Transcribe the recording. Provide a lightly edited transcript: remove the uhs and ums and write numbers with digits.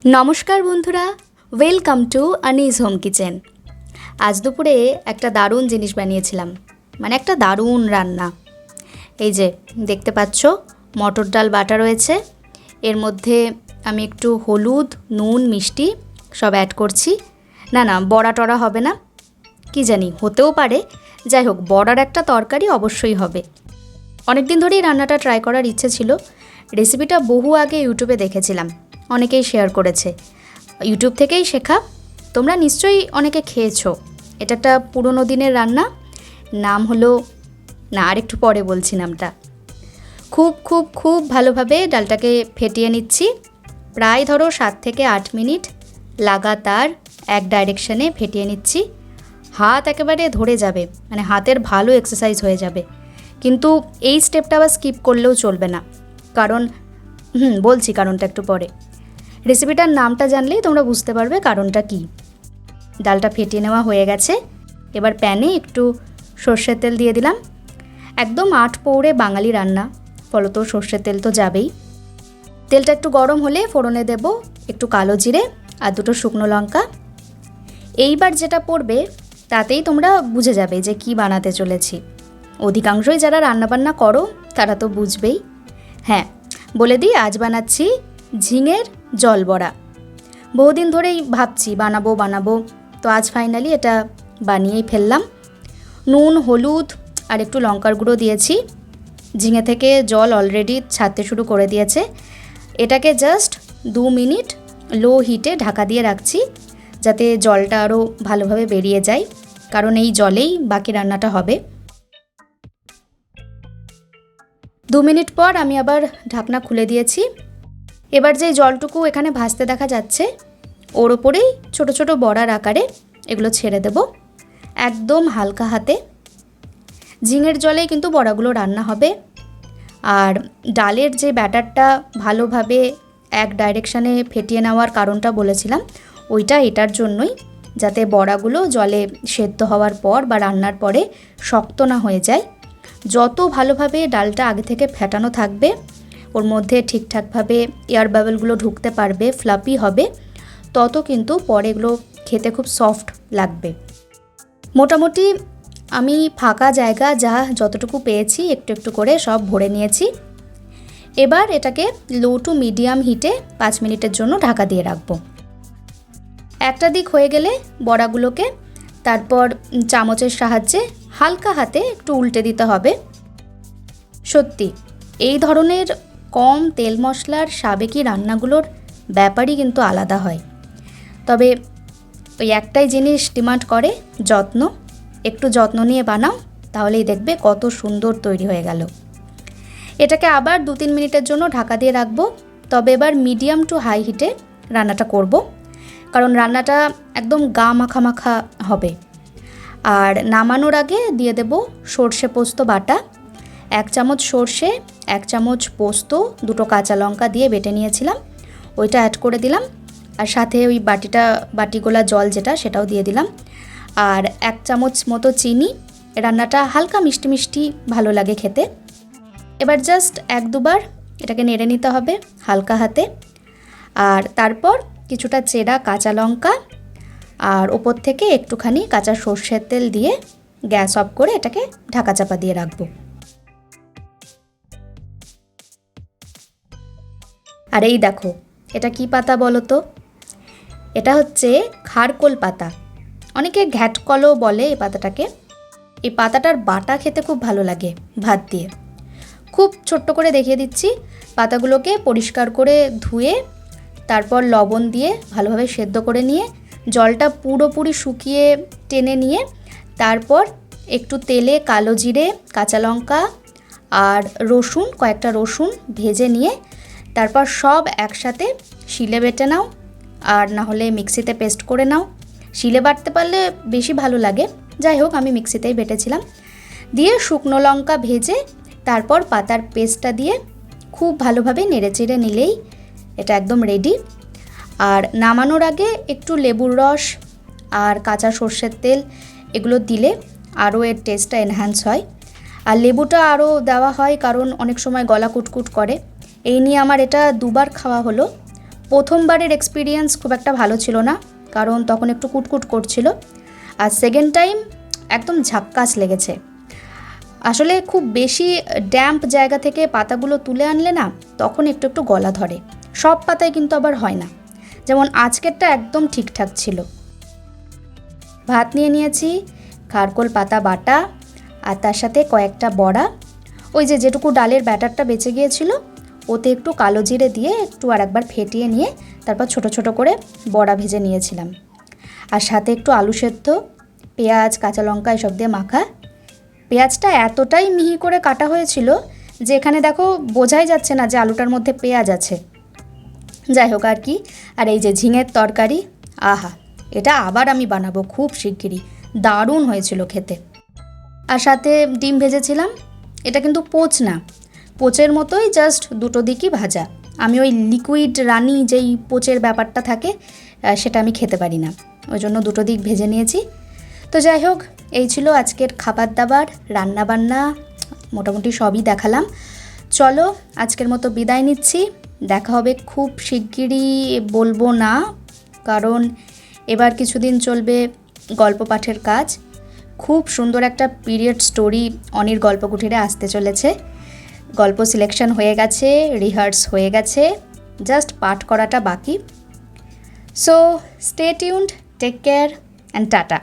নমস্কার বন্ধুরা, welcome to Anis home kitchen. আজ দুপুরে একটা দারুণ জিনিস বানিয়েছিলাম, মানে একটা দারুণ রান্না। এই যে দেখতে পাচ্ছ, মটর ডাল বাটা রয়েছে। এর মধ্যে আমি একটু হলুদ, নুন, মিষ্টি সব অ্যাড করছি। না বড়া টড়া হবে না, কি জানি হতেও পারে। যাই হোক, বড়ার একটা তরকারি অবশ্যই হবে। অনেক দিন ধরেই রান্নাটা ট্রাই করার ইচ্ছে ছিল। রেসিপিটা বহু আগে ইউটিউবে দেখেছিলাম, অনেকেই শেয়ার করেছে। ইউটিউব থেকেই শেখা, তোমরা নিশ্চয়ই অনেকে খেয়েছো। এটা একটা পুরনো দিনের রান্না। নাম হলো, না আরেকটু পরে বলছি নামটা। খুব খুব খুব ভালোভাবে ডালটাকে ফেটিয়ে নিচ্ছি। প্রায় ধরো 7 থেকে 8 মিনিট লাগাতার এক ডাইরেকশানে ফেটিয়ে নিচ্ছি। হাত একেবারে ধরে যাবে, মানে হাতের ভালো এক্সারসাইজ হয়ে যাবে। কিন্তু এই স্টেপটা আবার স্কিপ করলেও চলবে না, কারণ বলছি কারণটা একটু পরে। রেসিপিটার নামটা জানলেই তোমরা বুঝতে পারবে কারণটা কি। ডালটা ফেটিয়ে নেওয়া হয়ে গেছে। এবার প্যানে একটু সর্ষের তেল দিয়ে দিলাম। একদম আট পৌড়ে বাঙালি রান্না, ফলত সর্ষের তেল তো যাবেই। তেলটা একটু গরম হলে ফোড়নে দেব একটু কালো জিরে আর দুটো শুকনো লঙ্কা। এইবার যেটা পড়বে তাতেই তোমরা বুঝে যাবে যে কি বানাতে চলেছি। অধিকাংশই যারা রান্নাবান্না করো তারা তো বুঝবেই। হ্যাঁ, বলে দিই, আজ বানাচ্ছি ঝিঙের জল বড়া। বহুদিন ধরেই ভাবছি বানাবো, তো আজ ফাইনালি এটা বানিয়েই ফেললাম। নুন, হলুদ আর একটু লঙ্কার গুঁড়ো দিয়েছি। ঝিঙে থেকে জল অলরেডি ছাড়তে শুরু করে দিয়েছে। এটাকে জাস্ট 2 মিনিট লো হিটে ঢাকা দিয়ে রাখছি, যাতে জলটা আরও ভালোভাবে বেরিয়ে যায়, কারণ এই জলেই বাকি রান্নাটা হবে। 2 মিনিট পর আমি আবার ঢাকনা খুলে দিয়েছি। এবার যে জলটুকু এখানে ভাসতে দেখা যাচ্ছে, ওর ওপরেই ছোট ছোট বড়ার আকারে এগুলো ছেড়ে দেব, একদম হালকা হাতে। ঝিঙের জলেই কিন্তু বড়াগুলো রান্না হবে। আর ডালের যে ব্যাটারটা ভালোভাবে এক ডাইরেকশানে ফেটিয়ে নেওয়ার কারণটা বলেছিলাম, ওইটা এটার জন্যই, যাতে বড়াগুলো জলে সেদ্ধ হওয়ার পর বা রান্নার পরে শক্ত না হয়ে যায়। যত ভালোভাবে ডালটা আগে থেকে ফেটানো থাকবে, ওর মধ্যে ঠিকঠাকভাবে এয়ার বাবলগুলো ঢুকতে পারবে, ফ্লাপি হবে, তত কিন্তু পরে এগুলো খেতে খুব সফট লাগবে। মোটামুটি আমি ফাঁকা জায়গা যতটুকু পেয়েছি একটু একটু করে সব ভরে নিয়েছি। এবার এটাকে লো টু মিডিয়াম হিটে 5 মিনিটের জন্য ঢাকা দিয়ে রাখবো। একটা দিক হয়ে গেলে বড়াগুলোকে তারপর চামচের সাহায্যে হালকা হাতে একটু উল্টে দিতে হবে। সত্যি এই ধরনের কম তেল মশলার সাবেকি রান্নাগুলোর ব্যাপারই কিন্তু আলাদা হয়। তবে ওই একটাই জিনিস ডিমান্ড করে, যত্ন। একটু যত্ন নিয়ে বানাও, তাহলেই দেখবে কত সুন্দর তৈরি হয়ে গেল। এটাকে আবার 2-3 মিনিটের জন্য ঢাকা দিয়ে রাখবো। তবে এবার মিডিয়াম টু হাই হিটে রান্নাটা করব, কারণ রান্নাটা একদম গা মাখা মাখা হবে। আর নামানোর আগে দিয়ে দেব সর্ষে পোস্ত বাটা। 1 চামচ সর্ষে, 1 চামচ পোস্ত, 2টো কাঁচা লঙ্কা দিয়ে বেটে নিয়েছিলাম, ওইটা অ্যাড করে দিলাম। আর সাথে ওই বাটিগোলা জল যেটা, সেটাও দিয়ে দিলাম। আর 1 চামচ মতো চিনি। রান্নাটা হালকা মিষ্টি মিষ্টি ভালো লাগে খেতে। এবার জাস্ট 1-2 বার এটাকে নেড়ে নিতে হবে হালকা হাতে। আর তারপর কিছুটা চেরা কাঁচা লঙ্কা আর ওপর থেকে একটুখানি কাঁচা সর্ষের তেল দিয়ে গ্যাস অফ করে এটাকে ঢাকা চাপা দিয়ে রাখবো। আর এই দেখো, এটা কি পাতা বলো তো? এটা হচ্ছে খারকোল পাতা, অনেকে ঘ্যাটকলও বলে এই পাতাটাকে। এই পাতাটার বাটা খেতে খুব ভালো লাগে ভাত দিয়ে। খুব ছোট্ট করে দেখিয়ে দিচ্ছি। পাতাগুলোকে পরিষ্কার করে ধুয়ে তারপর লবণ দিয়ে ভালোভাবে সেদ্ধ করে নিয়ে জলটা পুরোপুরি শুকিয়ে টেনে নিয়ে তারপর একটু তেলে কালো জিরে, কাঁচা লঙ্কা আর রসুন, কয়েকটা রসুন ভেজে নিয়ে তারপর সব একসাথে শিলে বেটে নাও, আর না হলে মিক্সিতে পেস্ট করে নাও। শিলে বাটতে পারলে বেশি ভালো লাগে, যাই হোক আমি মিক্সিতেই বেটেছিলাম। দিয়ে শুকনো লঙ্কা ভেজে তারপর পাতার পেস্টটা দিয়ে খুব ভালোভাবে নেড়েচেড়ে নিলেই এটা একদম রেডি। আর নামানোর আগে একটু লেবুর রস আর কাঁচা সর্ষের তেল এগুলো দিলে আরও এর টেস্টটা এনহ্যান্স হয়। আর লেবুটা আরও দেওয়া হয় কারণ অনেক সময় গলা কুটকুট করে। এই নিয়ে আমার এটা 2 বার খাওয়া হলো, প্রথমবারের এক্সপিরিয়েন্স খুব একটা ভালো ছিল না, কারণ তখন একটু কুটকুট করছিল। আর সেকেন্ড টাইম একদম ঝাক্কাস লেগেছে। আসলে খুব বেশি ড্যাম্প জায়গা থেকে পাতাগুলো তুলে আনলে না, তখন একটু একটু গলা ধরে। সব পাতায় কিন্তু আবার হয় না, যেমন আজকেরটা একদম ঠিকঠাক ছিল। ভাত নিয়ে নিয়েছি, খারকোল পাতা বাটা, আর তার সাথে কয়েকটা বড়া। ওই যেটুকু ডালের ব্যাটারটা বেঁচে গিয়েছিল, ওতে একটু কালো জিরে দিয়ে একটু আর একবার ফেটিয়ে নিয়ে তারপর ছোট ছোট করে বড়া ভেজে নিয়েছিলাম। আর সাথে একটু আলু সেদ্ধ, পেঁয়াজ, কাঁচা লঙ্কা এসব দিয়ে মাখা। পেঁয়াজটা এতটাই মিহি করে কাটা হয়েছিল যে এখানে দেখো বোঝাই যাচ্ছে না যে আলুটার মধ্যে পেঁয়াজ আছে। যাই হোক আর কি। আর এই যে ঝিঙের তরকারি, আহা, এটা আবার আমি বানাবো খুব শিগগিরই, দারুণ হয়েছিল খেতে। আর সাথে ডিম ভেজেছিলাম। এটা কিন্তু পোচ না, পোচের মতোই জাস্ট দুটো দিকই ভাজা। আমি ওই লিকুইড রানি যেই পোচের ব্যাপারটা থাকে সেটা আমি খেতে পারি না, ওই জন্য দুটো দিক ভেজে নিয়েছি। তো যাই হোক, এই ছিল আজকের খাবার দাবার, রান্নাবান্না, মোটামুটি সবই দেখালাম। চলো আজকের মতো বিদায় নিচ্ছি। দেখা হবে খুব শিগগিরই, বলবো না, কারণ এবার কিছুদিন চলবে গল্প পাঠের কাজ। খুব সুন্দর একটা পিরিয়ড স্টোরি অনির গল্পকুঠিরে আসতে চলেছে। গল্প সিলেকশন হয়ে গেছে, রিহার্স হয়ে গেছে, জাস্ট পাঠ করাটা বাকি। So stay tuned, take care and tata.